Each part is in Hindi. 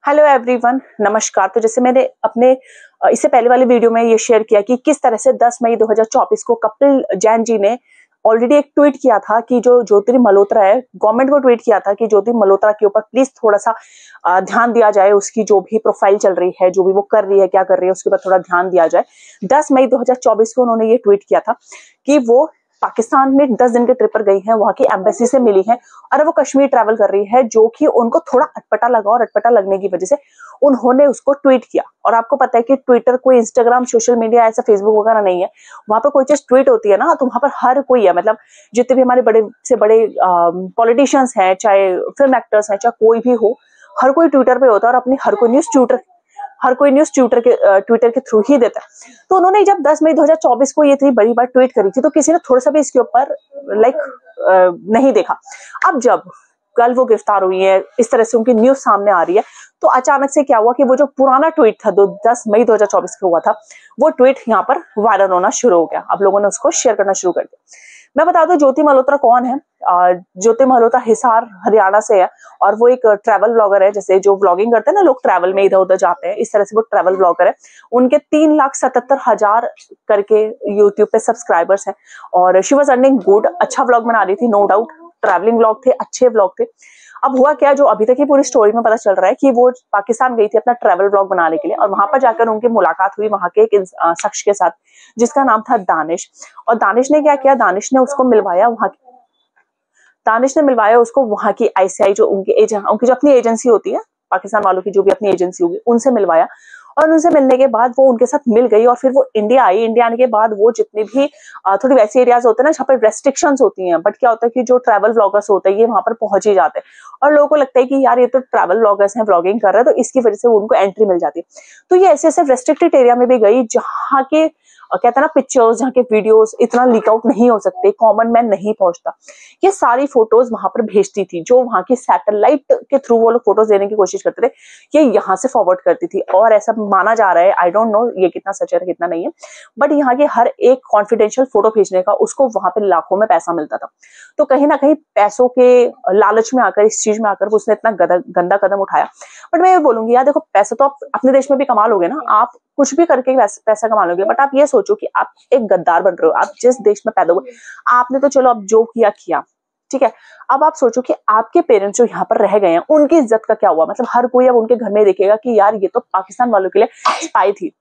हेलो एवरीवन, नमस्कार। तो जैसे मैंने अपने इससे पहले वाले वीडियो में ये शेयर किया कि किस तरह से 10 मई 2024 को कपिल जैन जी ने ऑलरेडी एक ट्वीट किया था कि जो ज्योति मल्होत्रा है, गवर्नमेंट को ट्वीट किया था कि ज्योति मल्होत्रा के ऊपर प्लीज थोड़ा सा ध्यान दिया जाए। उसकी जो भी प्रोफाइल चल रही है, जो भी वो कर रही है, क्या कर रही है, उसके ऊपर थोड़ा ध्यान दिया जाए। 10 मई 2024 को उन्होंने ये ट्वीट किया था कि वो पाकिस्तान में 10 दिन के ट्रिप पर गई हैं, वहां की एम्बेसी से मिली हैं और वो कश्मीर ट्रैवल कर रही है, जो कि उनको थोड़ा अटपटा लगा और अटपटा लगने की वजह से उन्होंने उसको ट्वीट किया। और आपको पता है कि ट्विटर कोई इंस्टाग्राम सोशल मीडिया ऐसा फेसबुक वगैरह नहीं है। वहां पर कोई चीज ट्वीट होती है ना, तो वहां पर हर कोई है, मतलब जितने भी हमारे बड़े से बड़े पॉलिटिशियंस हैं, चाहे फिल्म एक्टर्स हैं, चाहे कोई भी हो, हर कोई ट्विटर पे होता है और अपनी हर कोई न्यूज ट्विटर के थ्रू ही देता है। तो उन्होंने जब 10 मई 2024 को ये इतनी बड़ी बात ट्वीट करी थी, तो किसी ने थोड़ा सा भी इसके ऊपर नहीं देखा। अब जब कल वो गिरफ्तार हुई है, इस तरह से उनकी न्यूज सामने आ रही है, तो अचानक से क्या हुआ कि वो जो पुराना ट्वीट था, 10 मई 2024 को हुआ था, वो ट्वीट यहाँ पर वायरल होना शुरू हो गया। अब लोगों ने उसको शेयर करना शुरू कर दिया। मैं बता दूं ज्योति मल्होत्रा कौन है। ज्योति मल्होत्रा हिसार हरियाणा से है और वो एक ट्रैवल ब्लॉगर है। जैसे जो ब्लॉगिंग करते हैं ना लोग, ट्रैवल में इधर उधर जाते हैं, इस तरह से वो ट्रैवल ब्लॉगर है। उनके 3,77,000 करके यूट्यूब पे सब्सक्राइबर्स हैं और शी वाज अर्निंग गुड। अच्छा व्लॉग बना रही थी, नो डाउट। ट्रैवलिंग व्लॉग थे, अच्छे व्लॉग थे। अब हुआ क्या, जो अभी तक की पूरी स्टोरी में पता चल रहा है कि वो पाकिस्तान गई थी अपना ट्रैवल व्लॉग बनाने के लिए और वहां पर जाकर उनकी मुलाकात हुई वहां के एक शख्स के साथ, जिसका नाम था दानिश। और दानिश ने क्या किया, दानिश ने उसको मिलवाया उसको वहां की आईसीआई, जो उनकी जो अपनी एजेंसी होती है, पाकिस्तान वालों की जो भी अपनी एजेंसी होगी, उनसे मिलवाया। और उनसे मिलने के बाद वो उनके साथ मिल गई और फिर वो इंडिया आई। इंडिया आने के बाद वो जितने भी थोड़ी वैसे एरियाज होते हैं ना जहाँ पर रेस्ट्रिक्शंस होती हैं, बट क्या होता है कि जो ट्रैवल व्लॉगर्स होते हैं ये वहां पर पहुंच ही जाते हैं और लोगों को लगता है कि यार ये तो ट्रैवल व्लॉगर्स हैं, व्लॉगिंग कर रहे हैं, तो इसकी वजह से उनको एंट्री मिल जाती है। तो ये ऐसे ऐसे रेस्ट्रिक्टेड एरिया में भी गई जहाँ के कहते हैं ना पिक्चर्स, जहाँ के वीडियोस इतना लीक आउट नहीं हो सकते, कॉमन मैन नहीं पहुंचता, ये सारी फोटोज वहां पर भेजती थी। जो वहां की सैटेलाइट के थ्रू वो लोग फोटोज देने की कोशिश करते थे, ये यहाँ से फॉरवर्ड करती थी। और ऐसा माना जा रहा है, आई डोंट नो ये कितना सच है कितना नहीं है, बट यहाँ के हर एक कॉन्फिडेंशियल फोटो भेजने का उसको वहां पे लाखों में पैसा मिलता था। तो कहीं ना कहीं पैसों के लालच में आकर, इस चीज में आकर उसने इतना गंदा कदम उठाया। बट मैं ये बोलूंगी यार देखो, पैसा तो आप अपने देश में भी कमा लोगे ना, आप कुछ भी करके पैसा कमा लोगे, बट आप ये सोचो कि आप एक गद्दार बन रहे हो। आप जिस देश में पैदा हुए, आपने तो चलो अब जो किया ठीक है, अब आप सोचो कि आपके पेरेंट्स जो यहाँ पर रह गए हैं उनकी इज्जत का क्या हुआ। मतलब हर कोई अब उनके घर में देखेगा कि यार ये तो पाकिस्तान वालों के लिए स्पाई थी,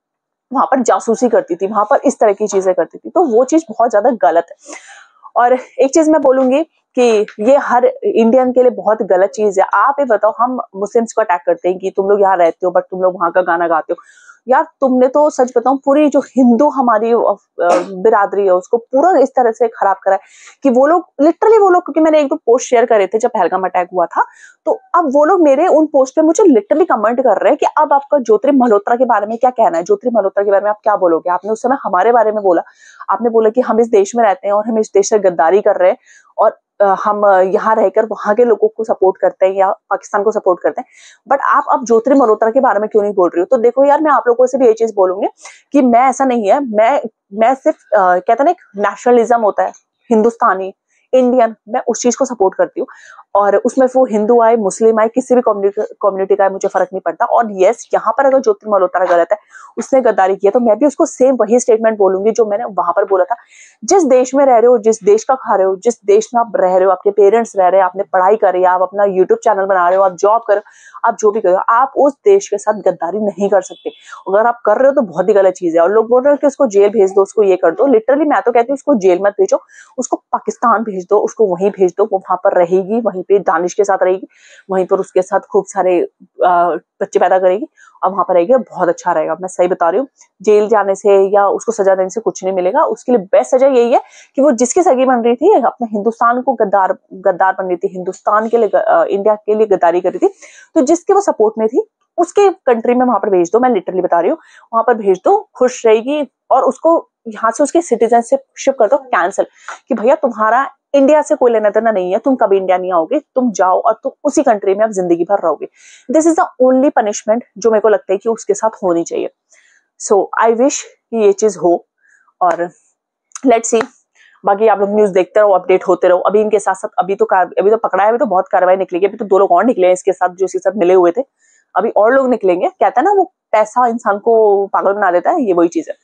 वहां पर जासूसी करती थी, वहां पर इस तरह की चीजें करती थी। तो वो चीज बहुत ज्यादा गलत है। और एक चीज मैं बोलूंगी कि ये हर इंडियन के लिए बहुत गलत चीज है। आप ये बताओ, हम मुस्लिम्स को अटैक करते हैं कि तुम लोग यहाँ रहते हो बट तुम लोग वहां का गाना गाते हो। यार तुमने तो सच बताऊं, पूरी जो हिंदू हमारी बिरादरी है उसको पूरा इस तरह से खराब करा है कि वो लोग लिटरली, क्योंकि मैंने एक दो पोस्ट शेयर करे थे जब पहलगाम अटैक हुआ था, तो अब वो लोग मेरे उन पोस्ट पे मुझे लिटरली कमेंट कर रहे हैं कि अब आपका ज्योति मल्होत्रा के बारे में क्या कहना है, ज्योति मल्होत्रा के बारे में आप क्या बोलोगे। आपने उस समय हमारे बारे में बोला, आपने बोला कि हम इस देश में रहते हैं और हम इस देश से गद्दारी कर रहे हैं और हम यहाँ रहकर वहां के लोगों को सपोर्ट करते हैं या पाकिस्तान को सपोर्ट करते हैं, बट आप अब ज्योति मल्होत्रा के बारे में क्यों नहीं बोल रही हो। तो देखो यार, मैं आप लोगों से भी ये चीज बोलूंगी कि मैं ऐसा नहीं है, मैं सिर्फ कहते हैं ना एक नेशनलिज्म होता है, हिंदुस्तानी इंडियन, मैं उस चीज को सपोर्ट करती हूँ और उसमें वो हिंदू आए, मुस्लिम आए, किसी भी कम्युनिटी का आए, मुझे फर्क नहीं पड़ता। और यस, यहाँ पर अगर ज्योति मल्होत्रा गलत है, उसने गद्दारी की है, तो मैं भी उसको सेम वही स्टेटमेंट बोलूंगी जो मैंने वहां पर बोला था। जिस देश में रह रहे हो, जिस देश का खा रहे हो, जिस देश में आप रह रहे हो, आपके पेरेंट्स रह रहे हैं, आपने पढ़ाई करी, आप अपना यूट्यूब चैनल बना रहे हो, आप जॉब कर, आप जो भी कर रहे हो, आप उस देश के साथ गद्दारी नहीं कर सकते। अगर आप कर रहे हो तो बहुत ही गलत चीज है। और लोग बोल रहे हो कि उसको जेल भेज दो, उसको ये कर दो, लिटरली मैं तो कहती हूँ उसको जेल मत भेजो, उसको पाकिस्तान भेज दो, उसको वहीं भेज दो, वो वहां पर रहेगी, वहीं पे दानिश के साथ रहेगी, वहीं पर उसके साथ खूब सारे बच्चे पैदा करेगी और वहां पर रहेगी, बहुत अच्छा रहेगा। मैं सही बता रही हूँ, जेल जाने से या उसको सजा देने से कुछ नहीं मिलेगा। उसके लिए बेस्ट सजा यही है कि वो जिसकी सगी बन रही थी, अपने हिंदुस्तान को गद्दार बन रही थी, हिंदुस्तान के लिए इंडिया के लिए गद्दारी कर रही थी, तो जिसके वो सपोर्ट में थी उसके कंट्री में वहां पर भेज दो। मैं लिटरली बता रही हूँ, वहां पर भेज दो, खुश रहेगी। और उसको यहाँ से उसके सिटीजनशिप कर दो कैंसिल, कि भैया तुम्हारा इंडिया से कोई लेना देना नहीं है, तुम कभी इंडिया नहीं आओगे, तुम जाओ और तुम उसी कंट्री में अब जिंदगी भर रहोगे। This is the only punishment जो मेरे को लगता है कि उसके साथ होनी चाहिए। सो आई विश कि ये चीज हो और लेट्स सी। बाकी आप लोग न्यूज देखते रहो, अपडेट होते रहो। अभी इनके साथ साथ अभी तो पकड़ा है, अभी तो बहुत कार्रवाई निकलेगी, अभी तो 2 लोग और निकले हैं इसके साथ जो इसके साथ मिले हुए थे। अभी और लोग निकलेंगे। कहता है ना वो पैसा इंसान को पागल बना देता है, ये वही चीज है।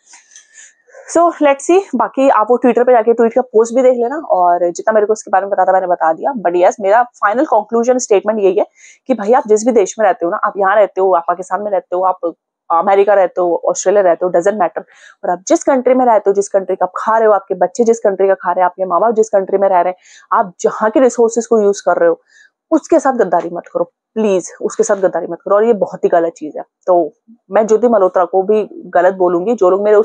So let's see. बाकी आप वो ट्विटर पे जाके ट्वीट का पोस्ट भी देख लेना, और जितना मेरे को इसके बारे में पता था मैंने बता दिया। बट यस, मेरा फाइनल कंक्लूजन स्टेटमेंट यही है कि भाई आप जिस भी देश में रहते हो ना, आप यहाँ रहते हो, आप पाकिस्तान में रहते हो, आप अमेरिका रहते हो, ऑस्ट्रेलिया रहते हो, डजेंट मैटर, और आप जिस कंट्री में रहते हो, जिस कंट्री का आप खा रहे हो, आपके बच्चे जिस कंट्री का खा रहे हैं, आपके माँ बाप जिस कंट्री में रह रहे हैं, आप जहाँ के रिसोर्सेज को यूज कर रहे हो, उसके साथ गद्दारी मत करो प्लीज, उसके साथ गद्दारी मत करो। और ये बहुत ही गलत चीज है। तो मैं ज्योति मल्होत्रा को भी गलत बोलूंगी। जो लोग मेरे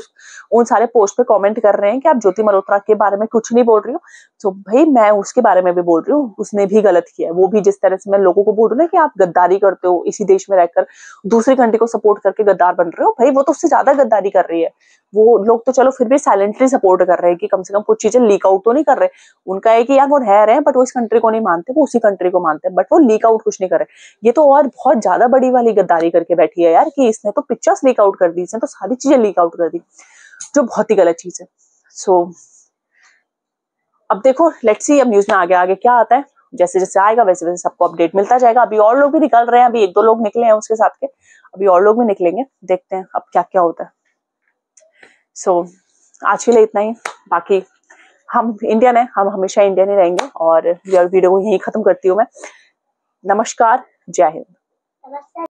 उन सारे पोस्ट पे कमेंट कर रहे हैं कि आप ज्योति मल्होत्रा के बारे में कुछ नहीं बोल रही हो, तो भाई मैं उसके बारे में भी बोल रही हूँ, उसने भी गलत किया है। वो भी जिस तरह से मैं लोगों को बोल रही हूँ ना कि आप गद्दारी करते हो, इसी देश में रहकर दूसरी कंट्री को सपोर्ट करके गद्दार बन रहे हो, भाई वो तो उससे ज्यादा गद्दारी कर रही है। वो लोग तो चलो फिर भी साइलेंटली सपोर्ट कर रहे हैं कि कम से कम कुछ चीजें लीक आउट तो नहीं कर रहे। उनका है कि यार वो रह रहे हैं बट वो इस कंट्री को नहीं मानते, वो उसी कंट्री को मानते हैं, बट वो लीक आउट कुछ नहीं कर रहे। ये तो और बहुत ज्यादा बड़ी वाली गद्दारी करके बैठी है यार, कि इसने तो पिक्चर्स लीक आउट कर दी, इसने तो सारी चीजें लीक आउट कर दी, जो बहुत ही गलत चीज है। सो अब देखो, लेट्स सी अब न्यूज में आगे आगे क्या आता है। जैसे जैसे आएगा वैसे वैसे सबको अपडेट मिलता जाएगा। अभी और लोग भी निकल रहे हैं, अभी 1-2 लोग निकले हैं उसके साथ के, अभी और लोग भी निकलेंगे, देखते हैं अब क्या क्या होता है। सो आज के लिए इतना ही। बाकी हम इंडियन है, हम हमेशा इंडियन ही रहेंगे, और वीडियो को यहीं खत्म करती हूँ मैं। नमस्कार, जय हिंद।